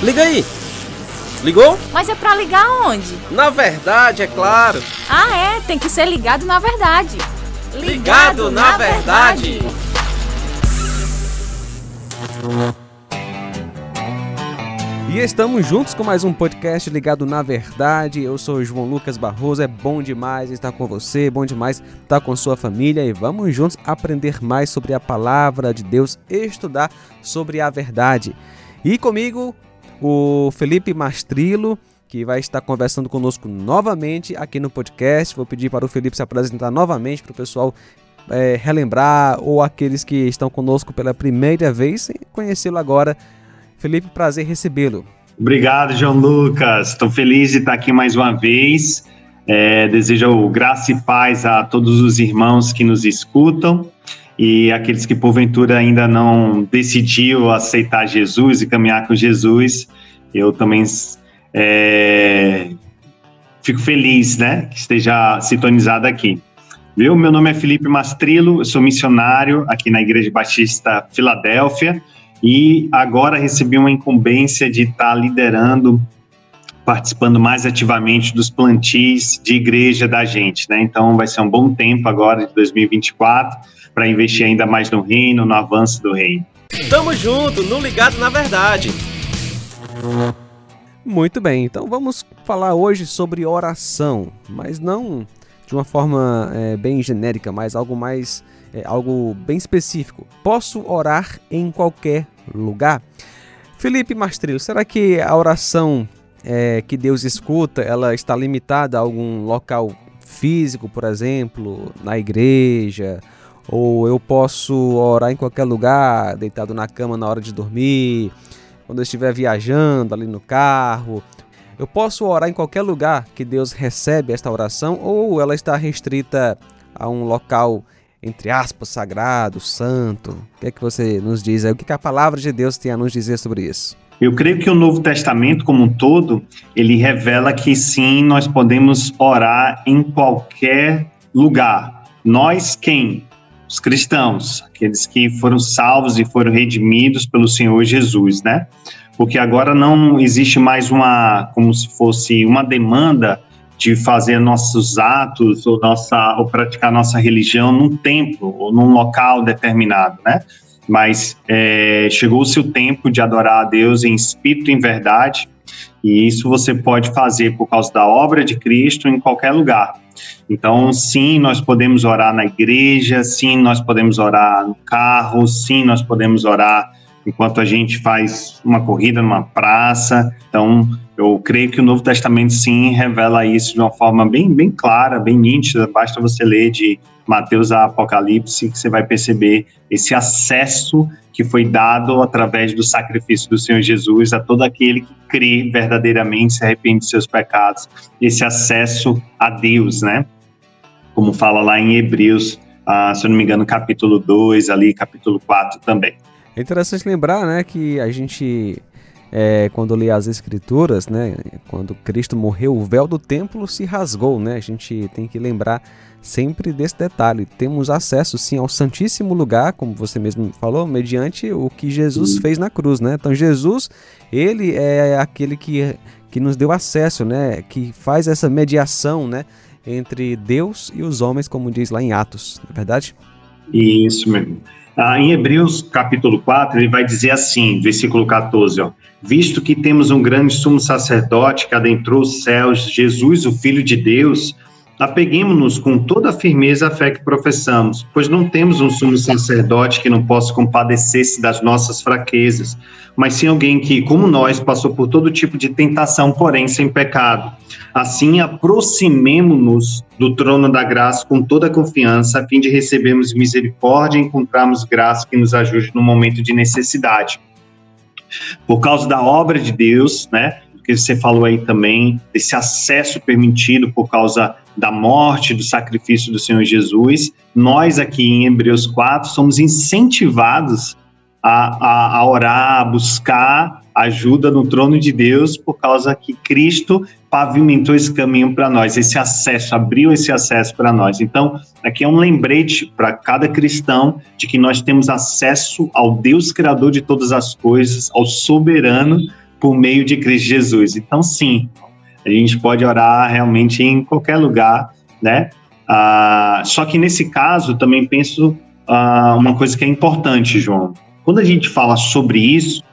Liga aí. Ligou? Mas é pra ligar onde? Na verdade, é claro. Ah, tem que ser ligado na verdade. Ligado na verdade. E estamos juntos com mais um podcast Ligado na Verdade. Eu sou o João Lucas Barroso, é bom demais estar com você, bom demais estar com sua família e vamos juntos aprender mais sobre a palavra de Deus, estudar sobre a verdade. E comigo, o Felipe Mastrilo, que vai estar conversando conosco novamente aqui no podcast. Vou pedir para o Felipe se apresentar novamente para o pessoal relembrar, ou aqueles que estão conosco pela primeira vez, conhecê-lo agora. Felipe, prazer recebê-lo. Obrigado, João Lucas. Estou feliz de estar aqui mais uma vez. Desejo graça e paz a todos os irmãos que nos escutam e aqueles que porventura ainda não decidiu aceitar Jesus e caminhar com Jesus. Eu também fico feliz, né, que esteja sintonizado aqui. Meu nome é Felipe Mastrilo, eu sou missionário aqui na Igreja Batista Filadélfia. E agora recebi uma incumbência de estar liderando, participando mais ativamente dos plantios de igreja da gente, né? Então vai ser um bom tempo agora de 2024 para investir ainda mais no reino, no avanço do reino. Tamo junto, no Ligado na Verdade. Muito bem, então vamos falar hoje sobre oração, mas não de uma forma bem genérica, mas algo bem específico. Posso orar em qualquer lugar? Felipe Mastrilo, será que a oração que Deus escuta, ela está limitada a algum local físico, por exemplo, na igreja? Ou eu posso orar em qualquer lugar, deitado na cama na hora de dormir, quando eu estiver viajando ali no carro? Eu posso orar em qualquer lugar que Deus recebe esta oração, ou ela está restrita a um local, entre aspas, sagrado, santo? O que é que você nos diz aí? O que a palavra de Deus tem a nos dizer sobre isso? Eu creio que o Novo Testamento como um todo, ele revela que sim, nós podemos orar em qualquer lugar. Nós quem? Os cristãos, aqueles que foram salvos e foram redimidos pelo Senhor Jesus, né? Porque agora não existe mais como se fosse uma demanda de fazer nossos atos ou praticar nossa religião num templo ou num local determinado, né? Mas chegou-se o tempo de adorar a Deus em espírito e em verdade, e isso você pode fazer por causa da obra de Cristo em qualquer lugar. Então, sim, nós podemos orar na igreja, sim, nós podemos orar no carro, sim, nós podemos orar enquanto a gente faz uma corrida numa praça. Então, eu creio que o Novo Testamento, sim, revela isso de uma forma bem clara, bem nítida. Basta você ler de Mateus a Apocalipse, que você vai perceber esse acesso que foi dado através do sacrifício do Senhor Jesus a todo aquele que crê verdadeiramente, se arrepende de seus pecados. Esse acesso a Deus, né? Como fala lá em Hebreus, se eu não me engano, capítulo 2, ali, capítulo 4 também. É interessante lembrar, né, que a gente, quando lê as Escrituras, né, quando Cristo morreu, o véu do templo se rasgou, né? A gente tem que lembrar sempre desse detalhe. Temos acesso, sim, ao Santíssimo Lugar, como você mesmo falou, mediante o que Jesus fez na cruz, né? Então, Jesus, ele é aquele que nos deu acesso, né, que faz essa mediação, né, entre Deus e os homens, como diz lá em Atos, não é verdade? Isso mesmo. Em Hebreus capítulo 4, ele vai dizer assim, versículo 14, visto que temos um grande sumo sacerdote que adentrou os céus, Jesus, o Filho de Deus, apeguemo-nos com toda a firmeza à fé que professamos, pois não temos um sumo sacerdote que não possa compadecer-se das nossas fraquezas, mas sim alguém que, como nós, passou por todo tipo de tentação, porém sem pecado. Assim, aproximemo-nos do trono da graça com toda a confiança, a fim de recebermos misericórdia e encontrarmos graça que nos ajude no momento de necessidade. Por causa da obra de Deus, né, que você falou aí também, desse acesso permitido por causa da morte, do sacrifício do Senhor Jesus, nós aqui em Hebreus 4 somos incentivados a orar, a buscar ajuda no trono de Deus, por causa que Cristo pavimentou esse caminho para nós, esse acesso, abriu esse acesso para nós. Então, aqui é um lembrete para cada cristão de que nós temos acesso ao Deus Criador de todas as coisas, ao soberano, por meio de Cristo Jesus. Então, sim, a gente pode orar realmente em qualquer lugar, né? Só que nesse caso, também penso uma coisa que é importante, João. Quando a gente fala sobre isso,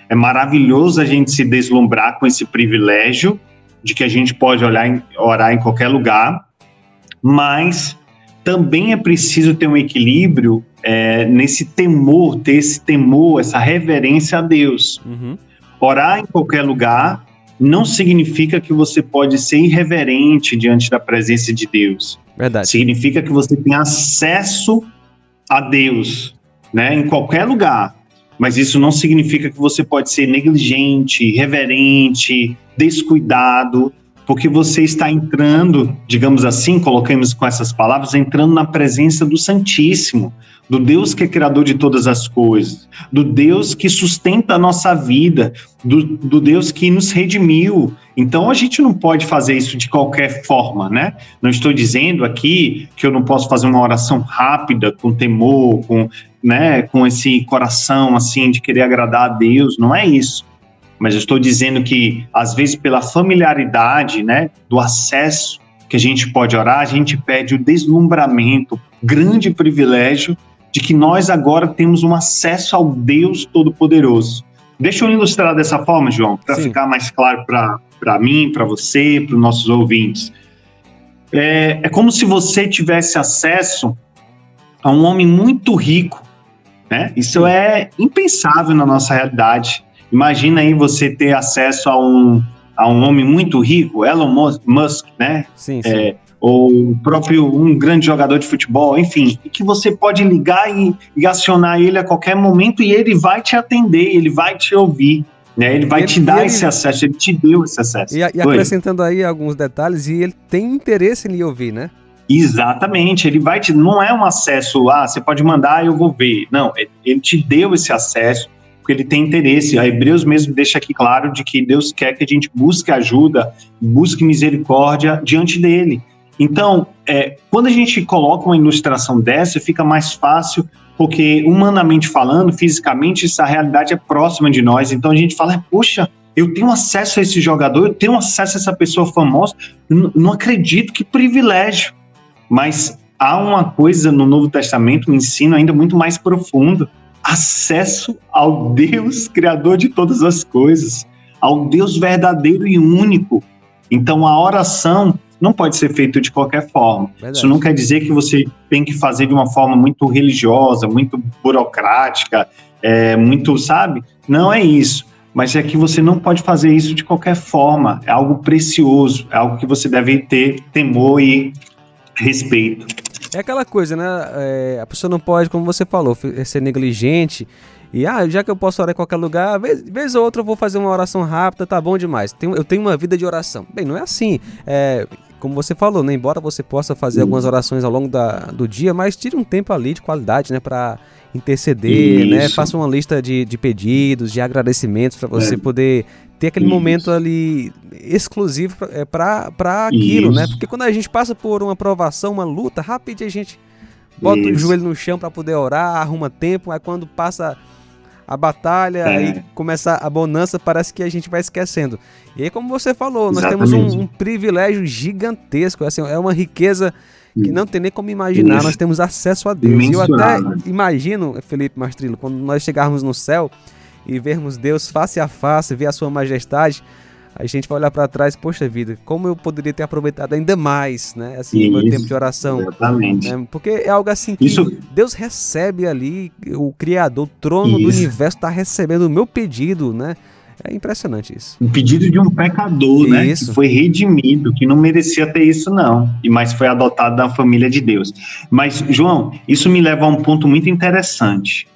é maravilhoso a gente se deslumbrar com esse privilégio de que a gente pode orar em qualquer lugar, mas também é preciso ter um equilíbrio nesse temor, ter esse temor, essa reverência a Deus. Uhum. Orar em qualquer lugar não significa que você pode ser irreverente diante da presença de Deus. Verdade. Significa que você tem acesso a Deus, né, em qualquer lugar. Mas isso não significa que você pode ser negligente, irreverente, descuidado, porque você está entrando, digamos assim, colocamos com essas palavras, entrando na presença do Santíssimo, do Deus que é criador de todas as coisas, do Deus que sustenta a nossa vida, do Deus que nos redimiu. Então a gente não pode fazer isso de qualquer forma, né? Não estou dizendo aqui que eu não posso fazer uma oração rápida, com temor, com esse coração assim de querer agradar a Deus, não é isso. Mas eu estou dizendo que, às vezes, pela familiaridade, né, do acesso que a gente pode orar, a gente pede o deslumbramento, grande privilégio de que nós agora temos um acesso ao Deus Todo-Poderoso. Deixa eu ilustrar dessa forma, João, para ficar mais claro para mim, para você, para os nossos ouvintes. É como se você tivesse acesso a um homem muito rico, né? Isso é impensável na nossa realidade. Imagina aí você ter acesso a um homem muito rico, Elon Musk, né? Sim, sim. Ou um grande jogador de futebol, enfim, e que você pode ligar e acionar ele a qualquer momento e ele vai te atender, ele vai te ouvir, né? Ele vai te dar esse acesso, ele te deu esse acesso. E acrescentando aí alguns detalhes, e ele tem interesse em lhe ouvir, né? Exatamente, ele vai te... Não é um acesso, você pode mandar, eu vou ver. Não, ele te deu esse acesso, porque ele tem interesse. A Hebreus mesmo deixa aqui claro de que Deus quer que a gente busque ajuda, busque misericórdia diante dele. Então, quando a gente coloca uma ilustração dessa, fica mais fácil, porque humanamente falando, fisicamente, essa realidade é próxima de nós. Então a gente fala, poxa, eu tenho acesso a esse jogador, eu tenho acesso a essa pessoa famosa, não acredito, que privilégio. Mas há uma coisa no Novo Testamento, um ensino ainda muito mais profundo, acesso ao Deus criador de todas as coisas, ao Deus verdadeiro e único. Então a oração não pode ser feita de qualquer forma. Verdade. Isso não quer dizer que você tem que fazer de uma forma muito religiosa, muito burocrática, muito, sabe? Não é isso. Mas é que você não pode fazer isso de qualquer forma. É algo precioso, é algo que você deve ter temor e respeito. É aquela coisa, né? A pessoa não pode, como você falou, ser negligente. E já que eu posso orar em qualquer lugar, vez ou outra eu vou fazer uma oração rápida, tá bom demais. Eu tenho uma vida de oração. Bem, não é assim. Como você falou, né? Embora você possa fazer algumas orações ao longo do dia, mas tire um tempo ali de qualidade, né? Para interceder, né? Faça uma lista de pedidos, de agradecimentos para você poder ter aquele momento ali exclusivo para aquilo, né? Porque quando a gente passa por uma provação, uma luta, rapidinho a gente bota o joelho no chão para poder orar, arruma tempo, aí quando passa a batalha e começa a bonança, parece que a gente vai esquecendo. E aí, como você falou, nós temos um privilégio gigantesco, assim, é uma riqueza que não tem nem como imaginar, nós temos acesso a Deus. E eu até imagino, Felipe Mastrillo, quando nós chegarmos no céu e vermos Deus face a face, ver a sua majestade, a gente vai olhar para trás, poxa vida, como eu poderia ter aproveitado ainda mais, né, assim, o meu tempo de oração. Exatamente. Né, porque é algo assim que Deus recebe ali, o Criador, o trono do universo está recebendo o meu pedido, né? É impressionante isso. O pedido de um pecador, né? Que foi redimido, que não merecia ter isso, não. Mas foi adotado da família de Deus. Mas, João, isso me leva a um ponto muito interessante,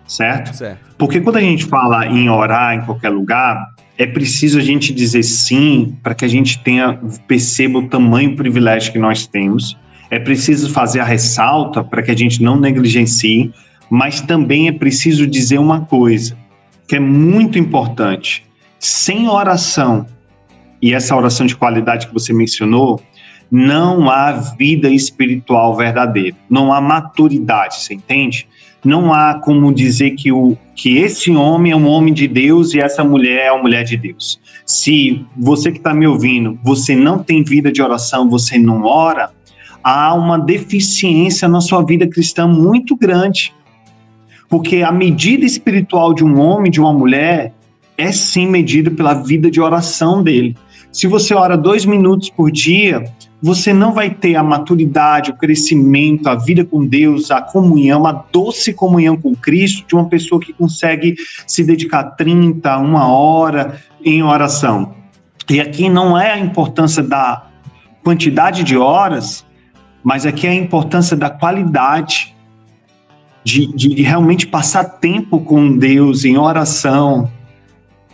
certo? Porque quando a gente fala em orar em qualquer lugar, é preciso a gente dizer sim para que a gente perceba o tamanho privilégio que nós temos. É preciso fazer a ressalta para que a gente não negligencie, mas também é preciso dizer uma coisa, que é muito importante. Sem oração, e essa oração de qualidade que você mencionou, não há vida espiritual verdadeira, não há maturidade, você entende? não há como dizer que esse homem é um homem de Deus e essa mulher é uma mulher de Deus. Se você que está me ouvindo, você não tem vida de oração, você não ora, há uma deficiência na sua vida cristã muito grande. Porque a medida espiritual de um homem, de uma mulher, é sim medida pela vida de oração dele. Se você ora 2 minutos por dia, você não vai ter a maturidade, o crescimento, a vida com Deus, a comunhão, a doce comunhão com Cristo de uma pessoa que consegue se dedicar 30, 1 hora em oração. E aqui não é a importância da quantidade de horas, mas aqui é a importância da qualidade, de realmente passar tempo com Deus em oração,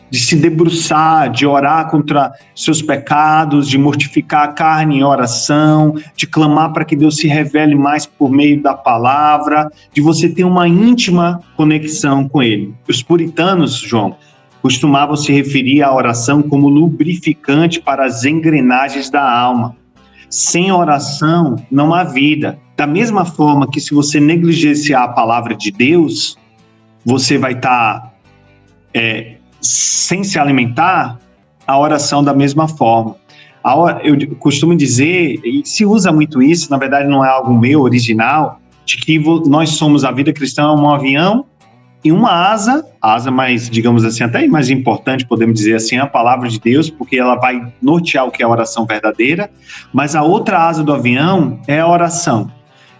de se debruçar, de orar contra seus pecados, de mortificar a carne em oração, de clamar para que Deus se revele mais por meio da palavra, de você ter uma íntima conexão com Ele. Os puritanos, João, costumavam se referir à oração como lubrificante para as engrenagens da alma. Sem oração não há vida. Da mesma forma que se você negligenciar a palavra de Deus, você vai estar sem se alimentar, a oração da mesma forma. Eu costumo dizer, e se usa muito isso, na verdade não é algo meu, original, de que nós somos, a vida cristã, um avião e uma asa mais, digamos assim, até mais importante, podemos dizer assim, a palavra de Deus, porque ela vai nortear o que é a oração verdadeira, mas a outra asa do avião é a oração.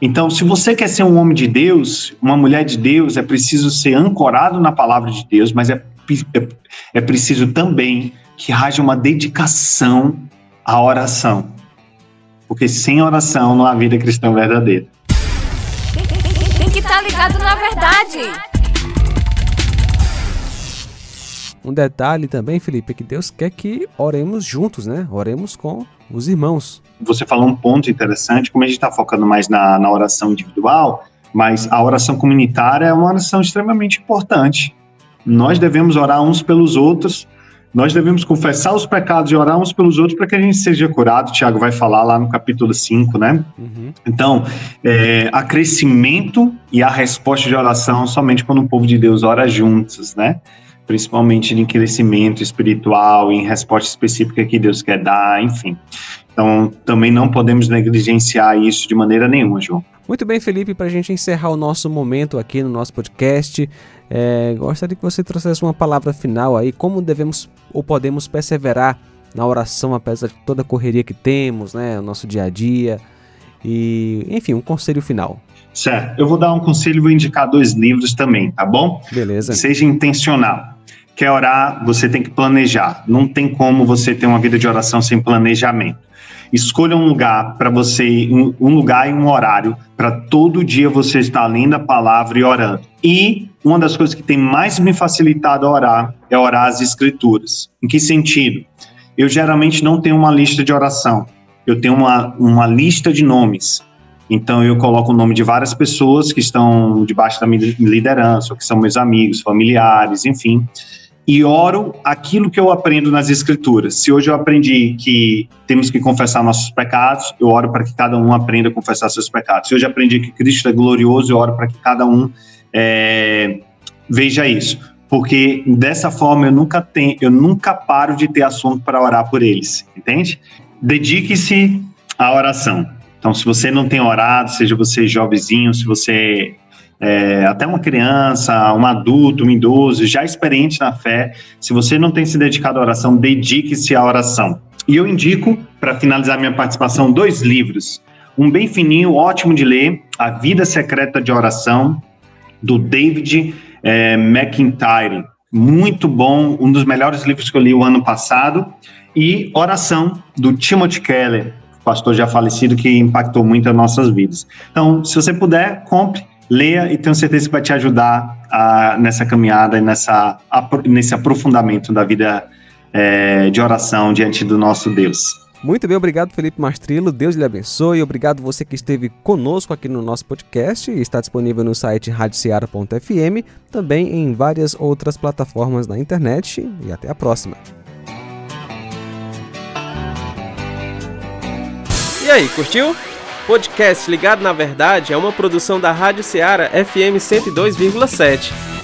Então, se você quer ser um homem de Deus, uma mulher de Deus, é preciso ser ancorado na palavra de Deus, mas é preciso também que haja uma dedicação à oração. Porque sem oração não há vida cristã verdadeira. Tem que estar ligado na verdade. Um detalhe também, Felipe, é que Deus quer que oremos juntos, né? Oremos com os irmãos. Você falou um ponto interessante, como a gente está focando mais na oração individual, mas a oração comunitária é uma oração extremamente importante. Nós devemos orar uns pelos outros, nós devemos confessar os pecados e orar uns pelos outros para que a gente seja curado. O Tiago vai falar lá no capítulo 5, né? Uhum. Então, há crescimento e há resposta de oração somente quando o povo de Deus ora juntos, né? Principalmente em crescimento espiritual, em resposta específica que Deus quer dar, enfim. Então, também não podemos negligenciar isso de maneira nenhuma, João. Muito bem, Felipe, para a gente encerrar o nosso momento aqui no nosso podcast, gostaria que você trouxesse uma palavra final aí, como devemos ou podemos perseverar na oração, apesar de toda a correria que temos, né, o nosso dia a dia, e, enfim, um conselho final. Certo, eu vou dar um conselho e vou indicar 2 livros também, tá bom? Beleza. Seja intencional. Quer orar, você tem que planejar. Não tem como você ter uma vida de oração sem planejamento. Escolha um lugar para você, um lugar e um horário para todo dia você estar lendo a palavra e orando. E uma das coisas que tem mais me facilitado a orar é orar as escrituras. Em que sentido? Eu geralmente não tenho uma lista de oração. Eu tenho uma lista de nomes. Então eu coloco o nome de várias pessoas que estão debaixo da minha liderança, ou que são meus amigos, familiares, enfim. E oro aquilo que eu aprendo nas escrituras. Se hoje eu aprendi que temos que confessar nossos pecados, eu oro para que cada um aprenda a confessar seus pecados. Se hoje eu aprendi que Cristo é glorioso, eu oro para que cada um veja isso. Porque dessa forma eu nunca paro de ter assunto para orar por eles, entende? Dedique-se à oração. Então, se você não tem orado, seja você jovenzinho, se você até uma criança, um adulto, um idoso, já experiente na fé, se você não tem se dedicado à oração, dedique-se à oração. E eu indico, para finalizar minha participação, 2 livros. Um bem fininho, ótimo de ler, A Vida Secreta de Oração, do David McIntyre. Muito bom, um dos melhores livros que eu li o ano passado. E Oração, do Timothy Keller, pastor já falecido, que impactou muito as nossas vidas. Então, se você puder, compre, leia, e tenho certeza que vai te ajudar nessa caminhada e nesse aprofundamento da vida de oração diante do nosso Deus. Muito bem, obrigado, Felipe Mastrilo, Deus lhe abençoe. Obrigado você que esteve conosco aqui no nosso podcast, está disponível no site radioceara.fm, também em várias outras plataformas na internet, e até a próxima. E aí, curtiu? Podcast Ligado na Verdade é uma produção da Rádio Ceará FM 102,7.